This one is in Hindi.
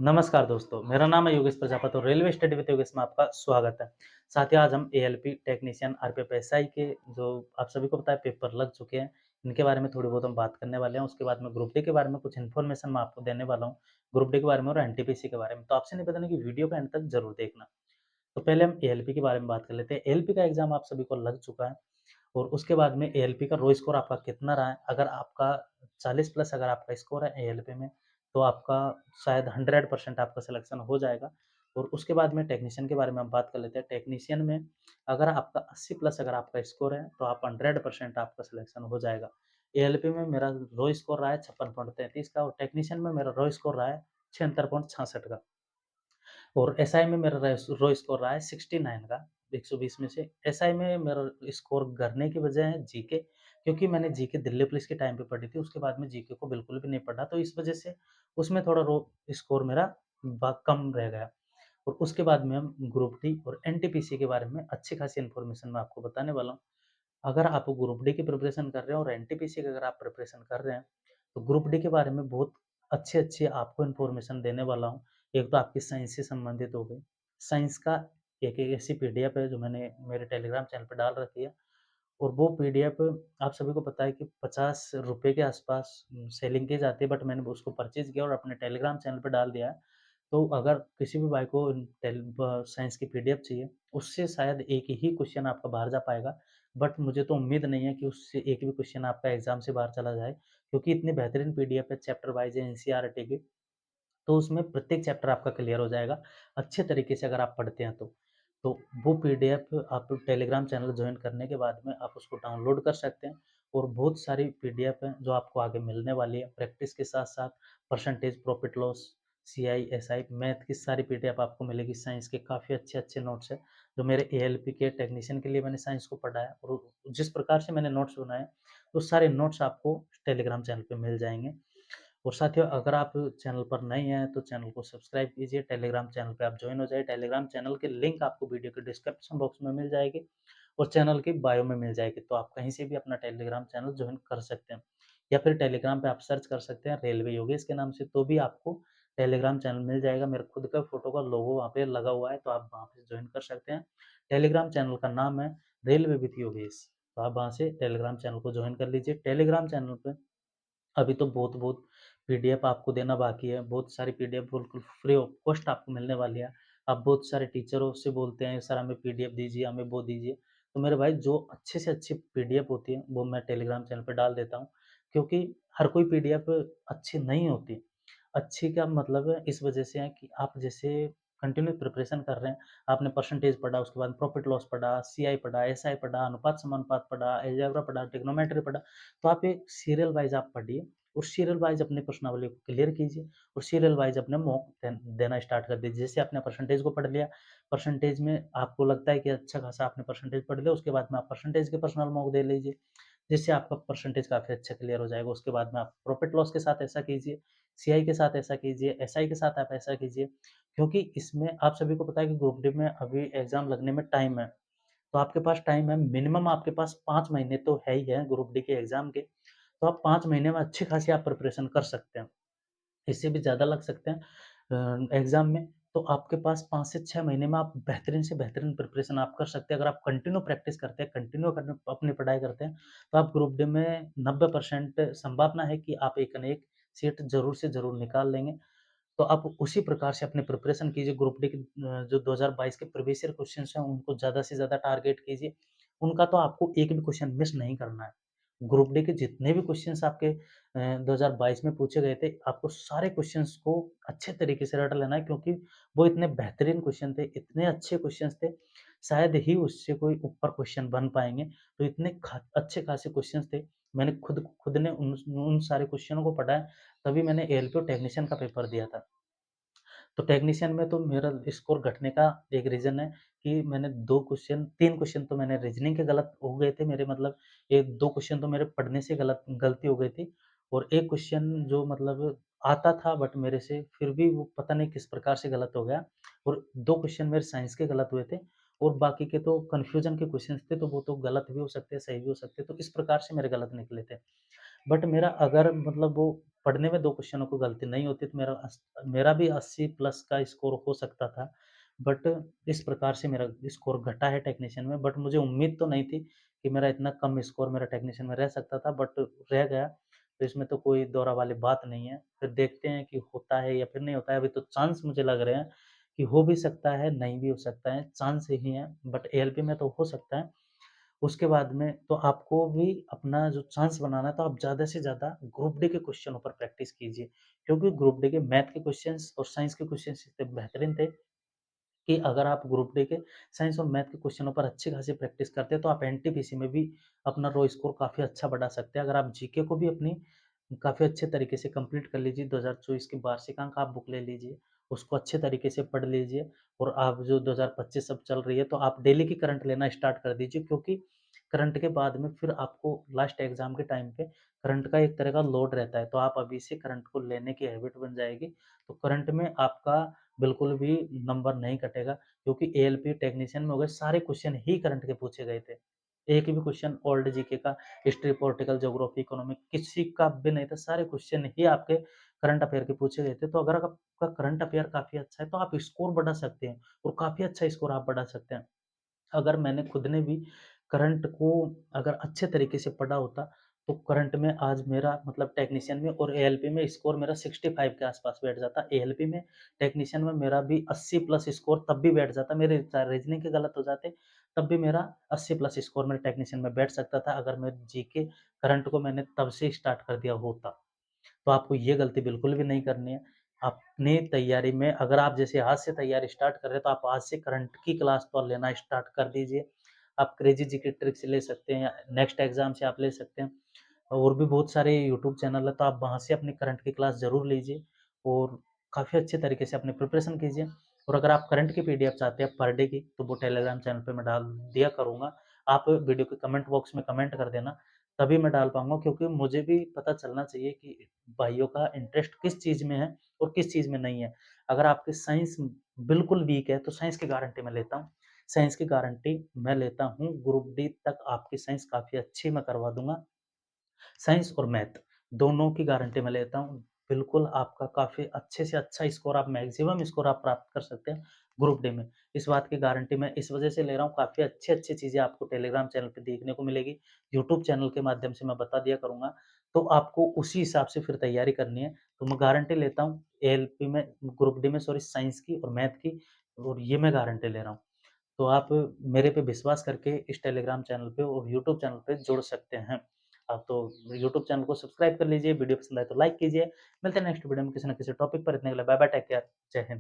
नमस्कार दोस्तों, मेरा नाम है योगेश प्रजापति और रेलवे स्टडी विद योगेश में आपका स्वागत है। साथ ही आज हम एएलपी टेक्नीशियन आरपीएफएसआई के जो आप सभी को पता है पेपर लग चुके हैं, इनके बारे में थोड़ी बहुत हम बात करने वाले हैं। उसके बाद में ग्रुप डी के बारे में कुछ इन्फॉर्मेशन मैं आपको देने वाला हूँ, ग्रुप डी के बारे में और एनटीपीसी के बारे में। तो आपसे निवेदन है कि वीडियो को एंड तक जरूर देखना। तो पहले हम एएलपी के बारे में बात कर लेते हैं। एएलपी का एग्जाम आप सभी को लग चुका है और उसके बाद में एएलपी का रो स्कोर आपका कितना रहा है? अगर आपका 40 प्लस अगर आपका स्कोर है एएलपी में, तो आपका शायद 100% आपका सिलेक्शन हो जाएगा। और उसके बाद में टेक्नीशियन के बारे में हम बात कर लेते हैं। टेक्नीशियन में अगर आपका 80 प्लस अगर आपका स्कोर है, तो आप 100% आपका सिलेक्शन हो जाएगा। एएलपी में मेरा रो स्कोर रहा है 56.33 का और टेक्नीशियन में मेरा रो स्कोर रहा है 76.66 का। और एसआई में मेरा रो स्कोर रहा है 69 का 120 में से। एसआई में मेरा स्कोर गिरने की वजह है जीके, क्योंकि मैंने जीके दिल्ली पुलिस के टाइम पे पढ़ी थी, उसके बाद में जीके को बिल्कुल भी नहीं पढ़ा, तो इस वजह से उसमें थोड़ा रो स्कोर मेरा कम रह गया। और उसके बाद में हम ग्रुप डी और एनटीपीसी के बारे में अच्छी खासी इन्फॉर्मेशन मैं आपको बताने वाला हूँ। अगर आप ग्रुप डी की प्रिपरेशन कर रहे हैं और एनटीपीसी की अगर आप प्रिपरेशन कर रहे हैं, तो ग्रुप डी के बारे में बहुत अच्छी-अच्छी आपको इन्फॉर्मेशन देने वाला हूँ। एक तो आपकी साइंस से संबंधित हो गई। साइंस का एक ऐसी पीडीएफ है जो मैंने मेरे टेलीग्राम चैनल पे डाल रखी है और वो पीडीएफ आप सभी को पता है कि ₹50 के आसपास सेलिंग की जाती है, बट मैंने उसको परचेज़ किया और अपने टेलीग्राम चैनल पे डाल दिया है। तो अगर किसी भी भाई को साइंस की पीडीएफ चाहिए, उससे शायद एक ही क्वेश्चन आपका बाहर जा पाएगा, बट मुझे तो उम्मीद नहीं है कि उससे एक भी क्वेश्चन आपका एग्ज़ाम से बाहर चला जाए, क्योंकि इतनी बेहतरीन पीडीएफ है, चैप्टर वाइज़ है एनसीईआरटी की। तो उसमें प्रत्येक चैप्टर आपका क्लियर हो जाएगा, अच्छे तरीके से अगर आप पढ़ते हैं तो। तो वो पीडीएफ आप टेलीग्राम चैनल जॉइन करने के बाद में आप उसको डाउनलोड कर सकते हैं और बहुत सारी पीडीएफ हैं जो आपको आगे मिलने वाली है। प्रैक्टिस के साथ-साथ percentage, profit loss, CI, SI, math की सारी पीडीएफ आपको मिलेगी। साइंस के काफ़ी अच्छे-अच्छे नोट्स हैं, जो मेरे एएलपी के टेक्नीशियन के लिए मैंने साइंस को पढ़ा है और जिस प्रकार से मैंने नोट्स बनाए, वो सारे नोट्स आपको टेलीग्राम चैनल पे मिल जाएँगे। और साथियों अगर आप चैनल पर नए हैं तो चैनल को सब्सक्राइब कीजिए, टेलीग्राम चैनल पे आप जॉइन हो जाइए। टेलीग्राम चैनल की लिंक आपको वीडियो के डिस्क्रिप्शन बॉक्स में मिल जाएगी और चैनल की बायो में मिल जाएगी, तो आप कहीं से भी अपना टेलीग्राम चैनल जॉइन कर सकते हैं। या फिर टेलीग्राम पे आप सर्च कर सकते हैं रेलवे योगेश के नाम से, तो भी आपको टेलीग्राम चैनल मिल जाएगा। मेरे खुद का फ़ोटो का लोगो वहाँ पे लगा हुआ है, तो आप वहाँ पे जॉइन कर सकते हैं। टेलीग्राम चैनल का नाम है रेलवे विथ योगेश, तो आप वहाँ से टेलीग्राम चैनल को जॉइन कर लीजिए। टेलीग्राम चैनल पे अभी तो बहुत-बहुत पीडीएफ आपको देना बाकी है, बहुत सारी पीडीएफ बिल्कुल फ्री ऑफ कॉस्ट आपको मिलने वाली है। आप बहुत सारे टीचरों से बोलते हैं, सर हमें पीडीएफ दीजिए, हमें वो दीजिए। तो मेरे भाई जो अच्छे से अच्छी पीडीएफ होती है, वो मैं टेलीग्राम चैनल पे डाल देता हूँ, क्योंकि हर कोई पीडीएफ अच्छी नहीं होती। अच्छी का मतलब है इस वजह से है कि आप जैसे कंटिन्यू प्रिपरेशन कर रहे हैं, आपने परसेंटेज पढ़ा, उसके बाद प्रॉफिट लॉस पढ़ा, सीआई पढ़ा, एसआई पढ़ा, अनुपात-समानुपात पढ़ा, अलजेब्रा पढ़ा, ट्रिग्नोमेट्री पढ़ा, तो आप एक सीरियल वाइज़ आप पढ़िए और सीरियल वाइज़ अपनी प्रश्नावली को क्लियर कीजिए और सीरियल वाइज़ अपने मॉक देना स्टार्ट कर दीजिए। जैसे आपने परसेंटेज को पढ़ लिया, परसेंटेज में आपको लगता है कि अच्छा खासा आपने परसेंटेज पढ़ लिया, उसके बाद में आप परसेंटेज के पर्सनल मॉक दे लीजिए, जिससे आपका परसेंटेज काफ़ी अच्छा क्लियर हो जाएगा। उसके बाद में आप प्रॉफिट लॉस के साथ ऐसा कीजिए, सीआई के साथ ऐसा कीजिए, एसआई के साथ आप ऐसा कीजिए, क्योंकि इसमें आप सभी को पता है कि ग्रुप डी में अभी एग्ज़ाम लगने में टाइम है। तो आपके पास टाइम है, मिनिमम आपके पास 5 महीने तो है ही है ग्रुप डी के एग्ज़ाम के, तो आप 5 महीने में अच्छी खासी आप प्रिपरेशन कर सकते हैं। इससे भी ज़्यादा लग सकते हैं एग्ज़ाम में, तो आपके पास 5 से 6 महीने में आप बेहतरीन से बेहतरीन प्रिपरेशन आप कर सकते हैं। अगर आप कंटिन्यू प्रैक्टिस करते हैं, कंटिन्यू करने अपनी पढ़ाई करते हैं, तो आप ग्रुप डी में 90% संभावना है कि आप एक न एक सीट ज़रूर से ज़रूर निकाल लेंगे। तो आप उसी प्रकार से अपनी प्रिपरेशन कीजिए। ग्रुप डी की जो 2022 के प्रीवियस ईयर क्वेश्चन्स हैं, उनको ज़्यादा से ज़्यादा टारगेट कीजिए। उनका तो आपको एक भी क्वेश्चन मिस नहीं करना है। ग्रुप डी के जितने भी क्वेश्चन्स आपके 2022 में पूछे गए थे, आपको सारे क्वेश्चन्स को अच्छे तरीके से रट लेना है, क्योंकि वो इतने बेहतरीन क्वेश्चन थे, इतने अच्छे क्वेश्चन्स थे, शायद ही उससे कोई ऊपर क्वेश्चन बन पाएँगे। तो इतने अच्छे खासे क्वेश्चन्स थे, मैंने खुद ने उन उन सारे क्वेश्चनों को पढ़ा है, तभी मैंने एएलपी और टेक्नीशियन का पेपर दिया था। तो टेक्नीशियन में तो मेरा स्कोर घटने का एक रीज़न है कि मैंने 2 क्वेश्चन 3 क्वेश्चन तो मैंने रीज़निंग के गलत हो गए थे मेरे, मतलब 1-2 क्वेश्चन तो मेरे पढ़ने से गलती हो गई थी और 1 क्वेश्चन जो मतलब आता था, बट मेरे से फिर भी वो पता नहीं किस प्रकार से गलत हो गया और 2 क्वेश्चन मेरे साइंस के गलत हुए थे और बाकी के तो कन्फ्यूज़न के क्वेश्चन्स थे, तो वो तो गलत भी हो सकते हैं, सही भी हो सकते हैं, तो इस प्रकार से मेरे गलत निकले थे। बट मेरा अगर मतलब वो पढ़ने में 2 क्वेश्चनों को गलती नहीं होती तो मेरा भी 80 प्लस का स्कोर हो सकता था। बट इस प्रकार से मेरा स्कोर घटा है टेक्नीशियन में, बट मुझे उम्मीद तो नहीं थी कि मेरा इतना कम स्कोर मेरा टेक्नीशियन में रह सकता था, बट रह गया। तो इसमें तो कोई दोहरा वाली बात नहीं है। फिर देखते हैं कि होता है या फिर नहीं होता है। अभी तो चांस मुझे लग रहे हैं कि हो भी सकता है, नहीं भी हो सकता है, चांस ही है, बट एएलपी में तो हो सकता है। उसके बाद में तो आपको भी अपना जो चांस बनाना है, तो आप ज़्यादा से ज़्यादा ग्रुप डी के क्वेश्चनों पर प्रैक्टिस कीजिए, क्योंकि ग्रुप डी के मैथ के क्वेश्चंस और साइंस के क्वेश्चंस इतने बेहतरीन थे कि अगर आप ग्रुप डी के साइंस और मैथ के क्वेश्चनों पर अच्छी खासी प्रैक्टिस करते हैं, तो आप एनटीपीसी में भी अपना रो स्कोर काफ़ी अच्छा बढ़ा सकते हैं। अगर आप जीके को भी अपनी काफ़ी अच्छे तरीके से कंप्लीट कर लीजिए, 2024 की वार्षिकांक आप बुक ले लीजिए, उसको अच्छे तरीके से पढ़ लीजिए और आप जो 2025 अब चल रही है, तो आप डेली की करंट लेना स्टार्ट कर दीजिए, क्योंकि करंट के बाद में फिर आपको लास्ट एग्ज़ाम के टाइम पे करंट का एक तरह का लोड रहता है, तो आप अभी से करंट को लेने की हैबिट बन जाएगी। तो करंट में आपका बिल्कुल भी नंबर नहीं कटेगा, क्योंकि एएलपी टेक्नीशियन में हो गए सारे क्वेश्चन ही करंट के पूछे गए थे। एक भी क्वेश्चन ओल्ड जीके का, हिस्ट्री, पॉलिटिकल, ज्योग्राफी, इकोनॉमिक किसी का भी नहीं था, सारे क्वेश्चन ही आपके करंट अफेयर के पूछे गए थे। तो अगर आपका करंट अफेयर काफ़ी अच्छा है, तो आप स्कोर बढ़ा सकते हैं और काफ़ी अच्छा स्कोर आप बढ़ा सकते हैं। अगर मैंने खुद ने भी करंट को अगर अच्छे तरीके से पढ़ा होता, तो करंट में आज मेरा मतलब टेक्नीशियन में और एएलपी में स्कोर मेरा 65 के आस-पास बैठ जाता। एएलपी में, टेक्नीशियन में मेरा भी 80 प्लस स्कोर तब भी बैठ जाता। मेरे रीज़निंग के गलत हो जाते, तब भी मेरा 80 प्लस स्कोर मेरे टेक्नीशियन में बैठ सकता था, अगर मैं जीके करंट को मैंने तब से स्टार्ट कर दिया होता। तो आपको ये गलती बिल्कुल भी नहीं करनी है। अपनी तैयारी में अगर आप जैसे आज से तैयारी स्टार्ट कर रहे हैं, तो आप आज से करंट की क्लास तो लेना स्टार्ट कर दीजिए। आप क्रेज़ी जीके ट्रिक्स ले सकते हैं, या नेक्स्ट एग्ज़ाम से आप ले सकते हैं। और भी बहुत सारे यूट्यूब चैनल है, तो आप वहाँ से अपनी करंट की क्लास ज़रूर लीजिए और काफ़ी अच्छे तरीके से अपनी प्रिपरेशन कीजिए। और अगर आप करंट की पीडीएफ चाहते हैं पर डे की, तो वो टेलीग्राम चैनल पे मैं डाल दिया करूँगा। आप वीडियो के कमेंट बॉक्स में कमेंट कर देना, तभी मैं डाल पाऊँगा, क्योंकि मुझे भी पता चलना चाहिए कि भाइयों का इंटरेस्ट किस चीज़ में है और किस चीज़ में नहीं है। अगर आपकी साइंस बिल्कुल वीक है, तो साइंस की गारंटी मैं लेता हूँ। साइंस की गारंटी मैं लेता हूँ, ग्रुप डी तक आपकी साइंस काफ़ी अच्छी मैं करवा दूँगा। साइंस और मैथ दोनों की गारंटी मैं लेता हूँ। बिल्कुल आपका काफ़ी अच्छे से अच्छा स्कोर, आप मैक्सिमम स्कोर आप प्राप्त कर सकते हैं ग्रुप डी में। इस बात की गारंटी मैं इस वज़ह से ले रहा हूँ, काफ़ी अच्छी-अच्छी चीज़ें आपको टेलीग्राम चैनल पे देखने को मिलेगी। यूट्यूब चैनल के माध्यम से मैं बता दिया करूँगा, तो आपको उसी हिसाब से फिर तैयारी करनी है। तो मैं गारंटी लेता हूँ एएलपी में, ग्रुप डी में सॉरी, साइंस की और मैथ की, और ये मैं गारंटी ले रहा हूँ। तो आप मेरे पे विश्वास करके इस टेलीग्राम चैनल पे और यूट्यूब चैनल पे जुड़ सकते हैं। आप तो यूट्यूब चैनल को सब्सक्राइब कर लीजिए, वीडियो पसंद आए तो लाइक कीजिए। मिलते हैं नेक्स्ट वीडियो में किसी न किसी टॉपिक पर। इतने के लिए बाय बाय, टेक केयर, जय हिंद।